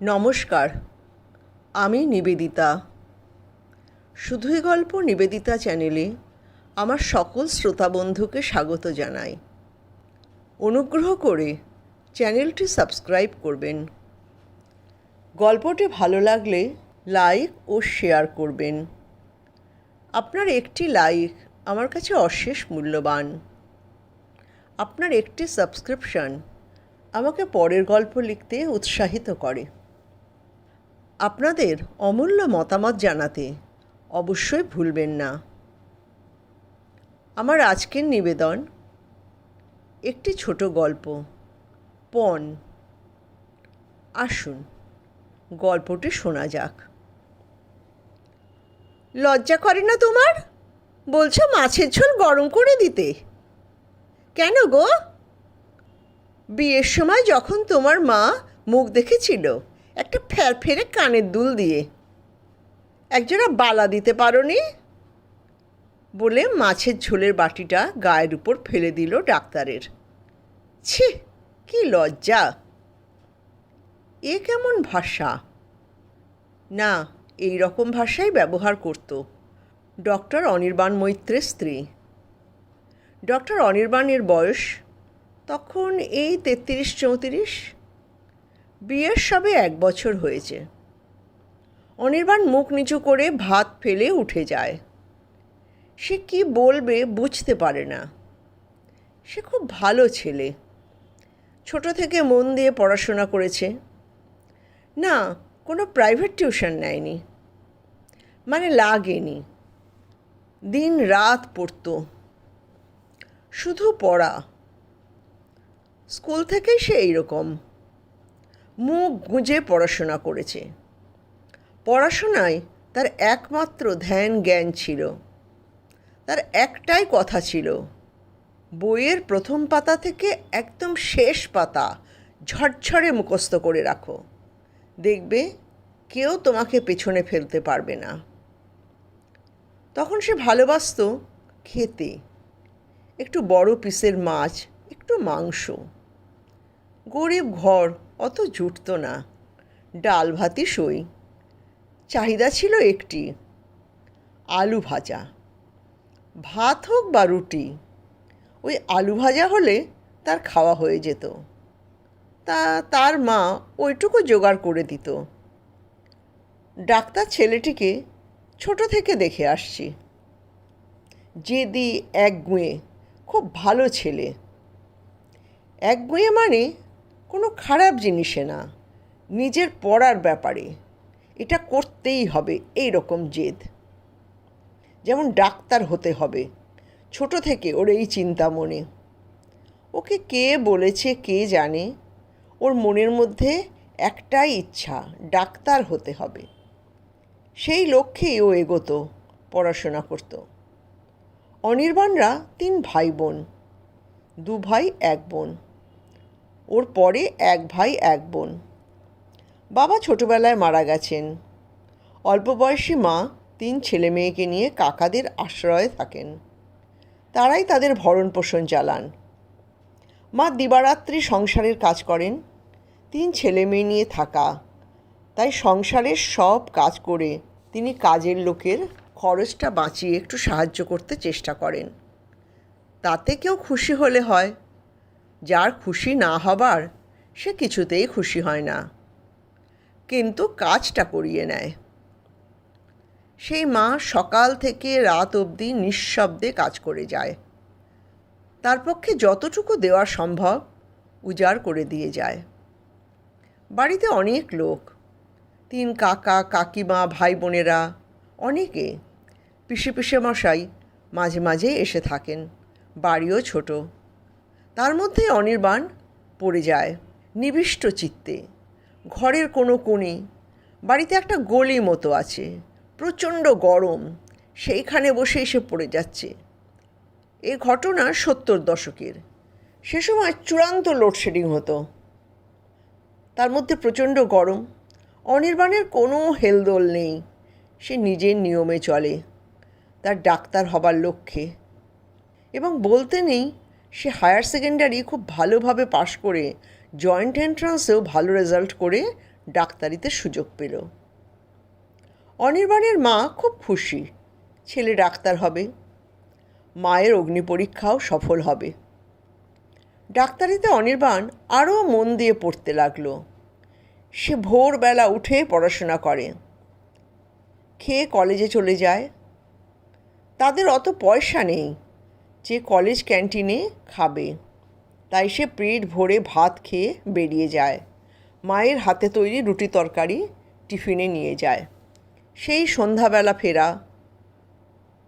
নমস্কার, আমি নিবেদিতা। শুধুই গল্প নিবেদিতা চ্যানেলে আমার সকল শ্রোতা বন্ধুকে স্বাগত জানাই। অনুগ্রহ করে চ্যানেলটি সাবস্ক্রাইব করবেন। গল্পটি ভালো লাগলে লাইক ও শেয়ার করবেন। আপনার একটি লাইক আমার কাছে অশেষ মূল্যবান। আপনার একটি সাবস্ক্রিপশন আমাকে পরের গল্প লিখতে উৎসাহিত করে। আপনাদের অমূল্য মতামত জানাতে অবশ্যই ভুলবেন না। আমার আজকের নিবেদন একটি ছোট গল্প, পণ। আসুন গল্পটি শোনা যাক। লজ্জা করে না তোমার? বলছো মাছের ঝোল গরম করে দিতে। কেন গো? বিয়ের সময় যখন তোমার মা মুখ দেখেছিল একটা ফেরফেরে কানের দুল দিয়ে, একজোড়া বালা দিতে পারোনি বলে মাছের ঝোলের বাটিটা গায়ের উপর ফেলে দিল ডাক্তারের। ছি, কি লজ্জা! এ কেমন ভাষা? না, এই রকম ভাষাই ব্যবহার করত ডক্টর অনির্বাণ মৈত্রের স্ত্রী। ডক্টর অনির্বাণের বয়স তখন এই 33-34। বিয়ের সবে 1 বছর হয়েছে। অনির্বাণ মুখ নিচু করে ভাত ফেলে উঠে যায়। সে কি বলবে বুঝতে পারে না। সে খুব ভালো ছেলে, ছোট থেকে মন দিয়ে পড়াশোনা করেছে। না, কোনো প্রাইভেট টিউশন নেয়নি, মানে লাগেনি। দিন রাত পড়তো, শুধু পড়া। স্কুল থেকেই সে এইরকম মুখ গুঁজে পড়াশোনা করেছে। পড়াশোনায় তার একমাত্র ধ্যান জ্ঞান ছিল। তার একটাই কথা ছিল, বইয়ের প্রথম পাতা থেকে একদম শেষ পাতা ঝরঝরে মুখস্থ করে রাখো, দেখবে কেউ তোমাকে পেছনে ফেলতে পারবে না। তখন সে ভালোবাসত খেতে, একটু বড় পিসের মাছ, একটু মাংস। গরিব ঘর, অত জুটত না, ডাল ভাতই সই। চাহিদা ছিল একটি, আলু ভাজা। ভাত হোক বা রুটি, ওই আলু ভাজা হলে তার খাওয়া হয়ে যেত। তার মা ওইটুকু জোগাড় করে দিত। ডাক্তার ছেলেটিকে ছোট থেকে দেখে আসছি। জেদি, একগুঁয়ে, খুব ভালো ছেলে। একগুঁয়ে মানে কোনো খারাপ জিনিসে না, নিজের পড়ার ব্যাপারে এটা করতেই হবে এই রকম জেদ। যেমন ডাক্তার হতে হবে, ছোট থেকে ওর এই চিন্তা মনে। ওকে কে বলেছে কে জানে, ওর মনের মধ্যে একটাই ইচ্ছা, ডাক্তার হতে হবে। সেই লক্ষ্যেই ও এগোতো, পড়াশোনা করত। অনির্বাণরা 3 ভাই বোন, 2 ভাই 1 বোন। ওর পরে 1 ভাই 1 বোন। বাবা ছোটবেলায় মারা গেছেন। অল্প বয়সী মা 3 ছেলে মেয়েকে নিয়ে কাকাদের আশ্রয়ে থাকেন। তারাই তাদের ভরণ পোষণ চালান। মা দিবারাত্রি সংসারের কাজ করেন। 3 ছেলে মেয়ে নিয়ে থাকা, তাই সংসারের সব কাজ করে তিনি কাজের লোকের খরচটা বাঁচিয়ে একটু সাহায্য করতে চেষ্টা করেন। তাতে কেউ খুশি হলে হয়, যার খুশি না হবার সে কিছুতেই খুশি হয় না, কিন্তু কাজটা করিয়ে নেয়। সেই মা সকাল থেকে রাত অবধি নিঃশব্দে কাজ করে যায়। তার পক্ষে যতটুকু দেওয়া সম্ভব উজাড় করে দিয়ে যায়। বাড়িতে অনেক লোক, 3 কাকা কাকিমা ভাই বোনেরা, অনেকে। পিসে মশাই মাঝে মাঝে এসে থাকেন। বাড়িও ছোট। তার মধ্যে অনির্বাণ পড়ে যায় নিবিষ্ট চিত্তে। ঘরের কোনো কোণে বাড়িতে একটা গলি মতো আছে, প্রচণ্ড গরম, সেইখানে বসে এসে পড়ে যাচ্ছে। এ ঘটনা 70 দশকের। সে সময় চূড়ান্ত লোডশেডিং হতো। তার মধ্যে প্রচণ্ড গরম। অনির্বাণের কোনো হেলদোল নেই, সে নিজের নিয়মে চলে, তার ডাক্তার হবার লক্ষ্যে। এবং বলতে নেই, সে হায়ার সেকেন্ডারি খুব ভালোভাবে পাশ করে জয়েন্ট এন্ট্রান্সেও ভালো রেজাল্ট করে ডাক্তারিতে সুযোগ পেল। অনির্বাণের মা খুব খুশি, ছেলে ডাক্তার হবে, মায়ের অগ্নি পরীক্ষাও সফল হবে। ডাক্তারিতে অনির্বাণ আরও মন দিয়ে পড়তে লাগলো। সে ভোরবেলা উঠে পড়াশোনা করে, খেয়ে কলেজে চলে যায়। তাদের অত পয়সা নেই যে কলেজ ক্যান্টিনে খাবে, তাই সে পেট ভরে ভাত খেয়ে বেরিয়ে যায়। মায়ের হাতে তৈরি রুটি তরকারি টিফিনে নিয়ে যায়। সেই সন্ধ্যাবেলা ফেরা,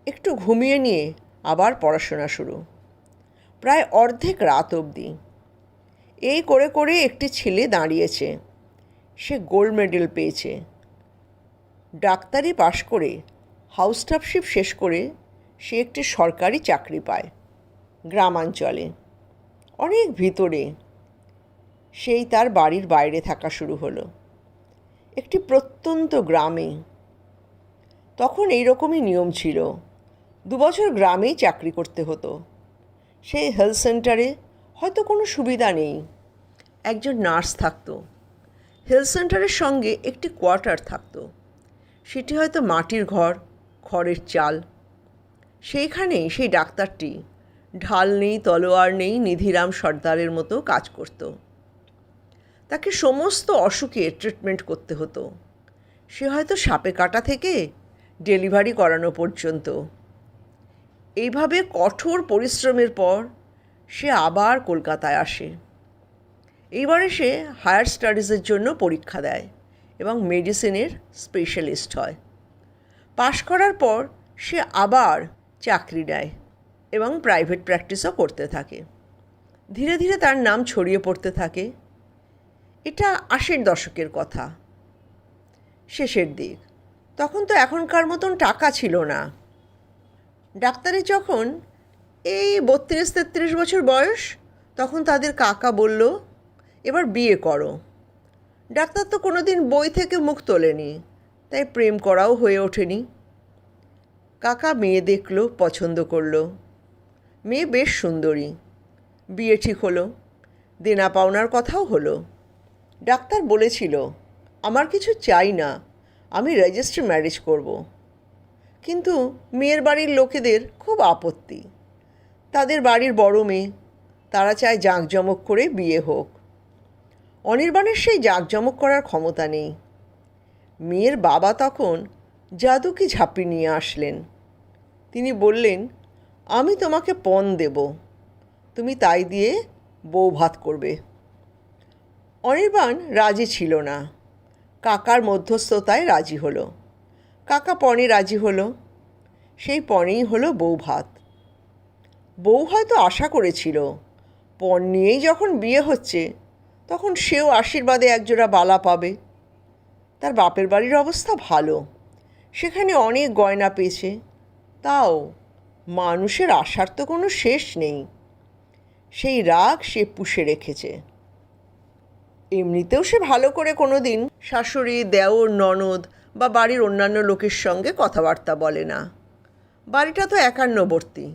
একটু ঘুমিয়ে নিয়ে আবার পড়াশোনা শুরু, প্রায় অর্ধেক রাত অবধি। এই করে করে একটি ছেলে দাঁড়িয়েছে, সে গোল্ড মেডেল পেয়েছে। ডাক্তারি পাশ করে হাউস স্টাফশিপ শেষ করে সে একটি সরকারি চাকরি পায় গ্রামাঞ্চলে, অনেক ভিতরে। সেই তার বাড়ির বাইরে থাকা শুরু হলো, একটি প্রত্যন্ত গ্রামে। তখন এইরকমই নিয়ম ছিল, 2 বছর গ্রামেই চাকরি করতে হতো। সেই হেলথ সেন্টারে হয়তো কোনো সুবিধা নেই, একজন নার্স থাকতো। হেলথ সেন্টারের সঙ্গে একটি কোয়ার্টার থাকতো, সেটি হয়তো মাটির ঘর, খড়ের চাল। সেইখানেই সেই ডাক্তারটি ঢাল নেই তলোয়ার নেই নিধিরাম সর্দারের মতো কাজ করত। তাকে সমস্ত অসুখের ট্রিটমেন্ট করতে হতো, সে হয়তো সাপে কাটা থেকে ডেলিভারি করানো পর্যন্ত। এইভাবে কঠোর পরিশ্রমের পর সে আবার কলকাতায় আসে। এইবারে সে হায়ার স্টাডিজের জন্য পরীক্ষা দেয় এবং মেডিসিনের স্পেশালিস্ট হয়। পাশ করার পর সে আবার চাকরি নেয় এবং প্রাইভেট প্র্যাকটিসও করতে থাকে। ধীরে ধীরে তার নাম ছড়িয়ে পড়তে থাকে। এটা 80-র দশকের কথা, শেষের দিক। তখন তো এখনকার মতন টাকা ছিল না। ডাক্তারের যখন এই 32-33 বছর বয়স, তখন তাদের কাকা বলল, এবার বিয়ে করো। ডাক্তার তো কোনো দিন বই থেকে মুখ তোলেনি, তাই প্রেম করাও হয়ে ওঠেনি। কাকা মেয়ে দেখলো, পছন্দ করলো। মেয়ে বেশ সুন্দরী। বিয়ে ঠিক হলো, দেনা পাওনার কথাও হলো। ডাক্তার বলেছিল, আমার কিছু চাই না, আমি রেজিস্ট্রি ম্যারেজ করব। কিন্তু মেয়ের বাড়ির লোকেদের খুব আপত্তি। তাদের বাড়ির বড় মেয়ে, তারা চায় জাঁকজমক করে বিয়ে হোক। অনির্বাণের সেই জাঁকজমক করার ক্ষমতা নেই। মেয়ের বাবা তখন জাদুকে ঝাঁপি নিয়ে আসলেন। তিনি বললেন, আমি তোমাকে পণ দেব, তুমি তাই দিয়ে বউ ভাত করবে। অনির্বাণ রাজি ছিল না, কাকার মধ্যস্থতায় রাজি হলো। কাকা পণে রাজি হলো, সেই পণেই হলো বউ ভাত। বউ হয়তো আশা করেছিল, পণ নিয়েই যখন বিয়ে হচ্ছে তখন সেও আশীর্বাদে একজোড়া বালা পাবে। তার বাপের বাড়ির অবস্থা ভালো, সেখানে অনেক গয়না পেয়েছে। তাও মানুষের আশার তো কোনো শেষ নেই। সেই রাগ সে পুষে রেখেছে। এমনিতেও সে ভালো করে কোনো দিন শাশুড়ি, দেওর, ননদ বা বাড়ির অন্যান্য লোকের সঙ্গে কথাবার্তা বলে না। বাড়িটা তো একান্নবর্তী,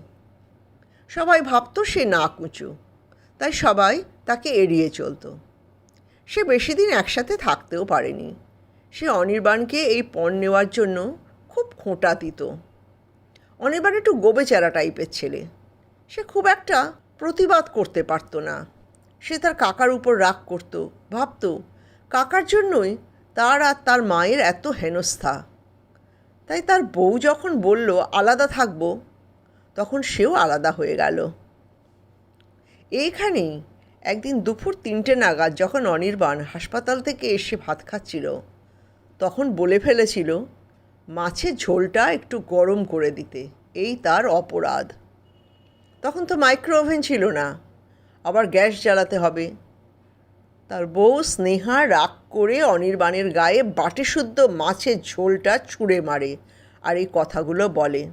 সবাই ভাবতো সে নাকুচু, তাই সবাই তাকে এড়িয়ে চলত। সে বেশি দিন একসাথে থাকতেও পারেনি। সে অনির্বাণকে এই পণ নেওয়ার জন্য খুব খোঁটা দিত। অনির্বাণ একটু গোবেচারা টাইপের ছেলে, সে খুব একটা প্রতিবাদ করতে পারত না। সে তার কাকার উপর রাগ করত, ভাবত কাকার জন্যই তার আর তার মায়ের এত হেনস্থা। তাই তার বউ যখন বলল আলাদা থাকবো, তখন সেও আলাদা হয়ে গেল। এইখানেই একদিন দুপুর 3টে নাগাদ যখন অনির্বাণ হাসপাতাল থেকে এসে ভাত খাচ্ছিল, তখন বলে ফেলেছিল মাছের ঝোলটা একটু গরম করে দিতে, এই তার অপরাধ। তখন তো মাইক্রো ওভেন ছিল না, আবার গ্যাস জ্বালাতে হবে। তার বউ স্নেহা রাগ করে অনির্বাণের গায়ে বাটিশুদ্ধ মাছের ঝোলটা ছুঁড়ে মারে আর এই কথাগুলো বলে।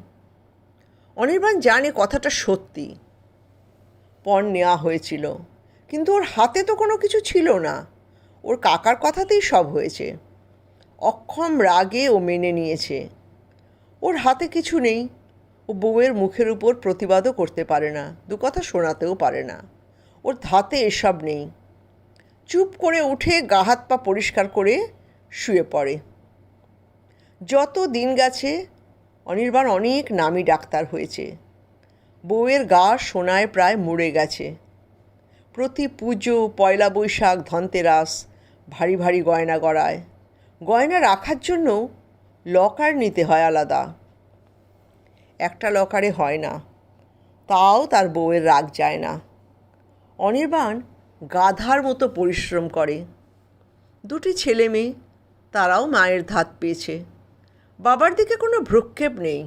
অনির্বাণ জানে কথাটা সত্যি, পণ নেওয়া হয়েছিল, কিন্তু ওর হাতে তো কোনো কিছু ছিল না। ওর কাকার কথাতেই সব হয়েছে। অক্ষম রাগে ও মেনে নিয়েছে। ওর হাতে কিছু নেই, ও বউয়ের মুখের উপর প্রতিবাদও করতে পারে না, 2 কথা শোনাতেও পারে না। ওর ধাতে এসব নেই। চুপ করে উঠে গা হাত পা পরিষ্কার করে শুয়ে পড়ে। যত দিন গেছে অনির্বাণ অনেক নামী ডাক্তার হয়েছে। বউয়ের গা সোনায় প্রায় মুড়ে গেছে। প্রতি পুজো, পয়লা বৈশাখ, ধনতেরাস ভারী ভারী গয়না গড়ায়। গয়না রাখার জন্য লকার নিতে হয় আলাদা। একটা লকারে হয় না, তাও তার বউয়ের রাগ যায় না। অনির্বাণ গাধার মতো পরিশ্রম করে। দুটি ছেলে মেয়ে, তারাও মায়ের ধাত পেয়েছে। বাবার দিকে কোনো ভ্রুক্ষেপ নেই।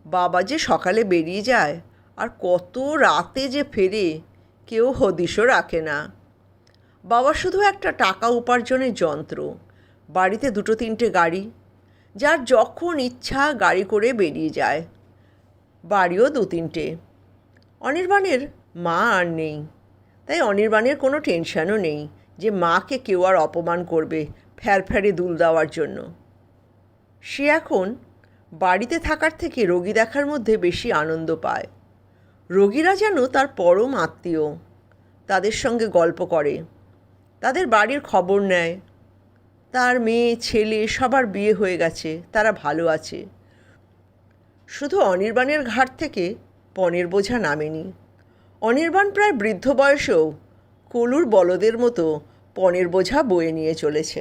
বাবা যে সকালে বেরিয়ে যায় আর কত রাতে যে ফেরে কেউ হদিশও রাখে না। বাবা শুধু একটা টাকা উপার্জনের যন্ত্র। বাড়িতে দুটো তিনটে গাড়ি, যার যখন ইচ্ছা গাড়ি করে বেরিয়ে যায়। বাড়িও দু তিনটে। অনির্বাণের মা আর নেই, তাই অনির্বাণের কোনো টেনশনও নেই যে মাকে কেউ আর অপমান করবে ফ্যারফ্যারে দুল দেওয়ার জন্য। সে এখন বাড়িতে থাকার থেকে রোগী দেখার মধ্যে বেশি আনন্দ পায়। রোগীরা যেন তার পরম আত্মীয়। তাদের সঙ্গে গল্প করে, তাদের বাড়ির খবর নেয়। তার মেয়ে ছেলে সবার বিয়ে হয়ে গেছে, তারা ভালো আছে। শুধু অনির্বাণের ঘাট থেকে পণের বোঝা নামেনি। অনির্বাণ প্রায় বৃদ্ধ বয়সেও কলুর বলদের মতো পণের বোঝা বয়ে নিয়ে চলেছে।